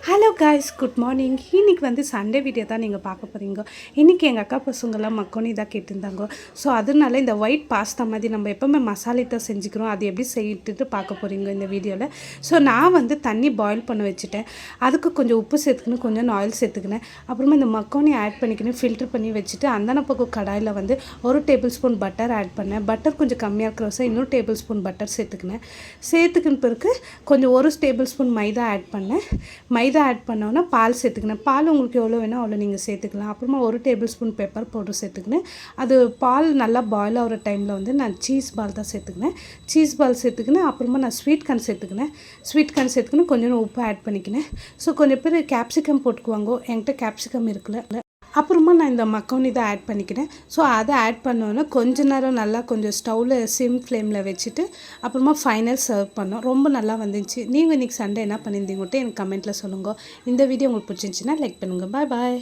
Hello guys, good morning. இன்றைக்கி வந்து Sunday video தான் நீங்கள் பார்க்க போகிறீங்க. இன்றைக்கி எங்கள் அக்கா பசங்களாம் மக்கோனி தான் கேட்டிருந்தாங்க. ஸோ அதனால இந்த ஒயிட் பாஸ்தா மாதிரி நம்ம எப்போவுமே மசாலிட்டா செஞ்சுக்கிறோம், அது எப்படி செய்யிட்டு பார்க்க போகிறீங்க இந்த வீடியோவில். ஸோ நான் வந்து தண்ணி பாயில் பண்ண வச்சுட்டேன். அதுக்கு கொஞ்சம் உப்பு சேர்த்துக்கணும், கொஞ்சம் ஆயில் சேர்த்துக்கினேன். அப்புறமா இந்த மக்கோனி ஆட் பண்ணிக்கணும், ஃபில்ட்ரு பண்ணி வச்சுட்டு அந்தான பக்கம் கடாயில் வந்து 1 டேபிள் ஸ்பூன் பட்டர் ஆட் பண்ணேன். பட்டர் கொஞ்சம் கம்மியாக இருக்கிற இன்னொரு டேபிள் ஸ்பூன் பட்டர் சேர்த்துக்கினேன். சேர்த்துக்கின பிறகு கொஞ்சம் 1 டேபிள் ஸ்பூன் மைதா ஆட் பண்ணேன். மைதா ஆட் பண்ணோன்னா பால் சேர்த்துக்கினேன். பால் உங்களுக்கு எவ்வளோ வேணும் அவ்வளோ நீங்கள் சேர்த்துக்கலாம். அப்புறமா 1 டேபிள் ஸ்பூன் பெப்பர் பவுடர் சேர்த்துக்கினேன். அது பால் நல்லா பாயில் ஆகிற டைமில் வந்து நான் சீஸ் பால் தான் சேர்த்துக்கினேன். Cheese ball சேர்த்துக்கினேன். அப்புறமா நான் ஸ்வீட் கார்ன் சேர்த்துக்கினேன். ஸ்வீட் கார்ன் சேர்த்துக்கினேன், கொஞ்சம் உப்பு ஆட் பண்ணிக்கினேன். ஸோ கொஞ்சம் பேர் கேப்சிகம் போட்டுக்குவாங்க, என்கிட்ட கேப்சிகம் இருக்குல்ல. அப்புறமா நான் இந்த மக்கோனி தான் ஆட் பண்ணிக்கிறேன். ஸோ அதை ஆட் பண்ணோன்னே கொஞ்ச நேரம் நல்லா கொஞ்சம் ஸ்டவ்வில் சிம் ஃப்ளேமில் வச்சுட்டு அப்புறமா ஃபைனல் சர்வ் பண்ணோம். ரொம்ப நல்லா வந்துச்சு. நீங்கள் இன்றைக்கி சண்டே என்ன பண்ணியிருந்தீங்கன்ட்டு எனக்கு கமெண்ட்டில் சொல்லுங்கள். இந்த வீடியோ உங்களுக்கு பிடிச்சிருந்துச்சின்னா லைக் பண்ணுங்கள். பாய் பாய்.